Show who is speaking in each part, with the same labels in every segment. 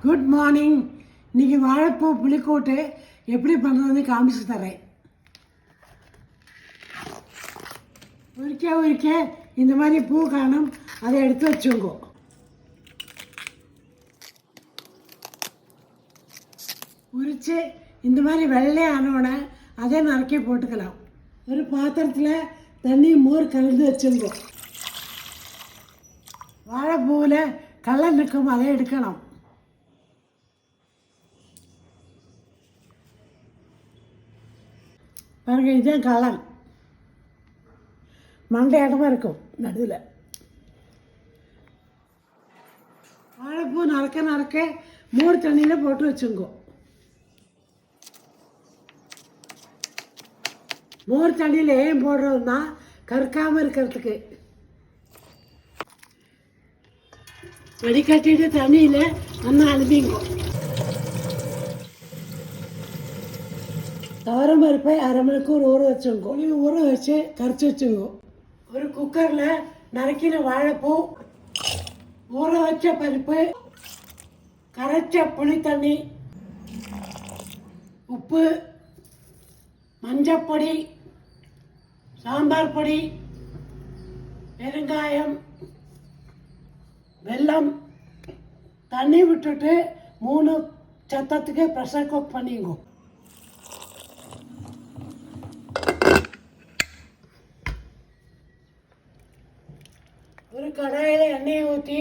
Speaker 1: Good morning. இன்றைக்கி வாழைப்பூ புளிக்கூட்டு எப்படி பண்ணுறதுன்னு காமிச்சு தரேன். உரிக்க இந்த மாதிரி பூ காணும், அதை எடுத்து வச்சுங்கோ. உரித்து இந்த மாதிரி வெள்ளை ஆனோடனே அதை நறுக்கி போட்டுக்கலாம். ஒரு பாத்திரத்தில் தண்ணி மோர் கலந்து வச்சுங்கோ. வாழைப்பூவில் கலர் நிற்கும், அதை எடுக்கணும். பாருங்கள், இதுதான் கலர். மண்டை இடமா இருக்கும் நடுவில். வாழைப்பூ நறுக்க மோர் தண்ணியில் போட்டு வச்சுங்கோ. மோர் தண்ணியில் ஏன் போடுறதுன்னா கற்காமல் இருக்கிறதுக்கு. வடிகட்டிட்டு தண்ணியில் நல்லா அனுப்பிங்கோ. துவரம் பருப்பை அரை மணிக்கூர் ஊற வச்சுங்கோ. ஊற வச்சு கரைச்சி வச்சுங்கோ. ஒரு குக்கரில் நறுக்கின வாழைப்பூ, ஊற வச்ச பருப்பு, கரைச்ச புளி தண்ணி, உப்பு, மஞ்சப்பொடி, சாம்பார் பொடி, பெருங்காயம், வெல்லம் தண்ணி விட்டுட்டு 3 சத்தத்துக்கு ப்ரெஷர் குக் பண்ணிங்கோ. ஒரு கடாயில் எண்ணெயை ஊற்றி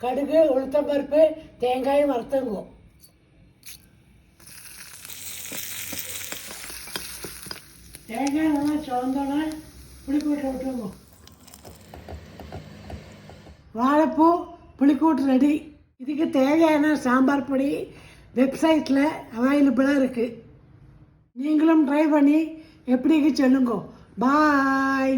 Speaker 1: கடுகு, உளுத்தம்பருப்பு, தேங்காயும் வறுத்துங்கோ. தேங்காய் நல்லா சுவந்தோன்னா புளிக்கூட்டை விட்டுருங்கோ. வாழைப்பூ புளிக்கூட்டு ரெடி. இதுக்கு தேவையான சாம்பார் பொடி வெப்சைட்டில் அவைலபிளாக இருக்குது. நீங்களும் ட்ரை பண்ணி எப்படிக்கு சொல்லுங்கோ. பாய்.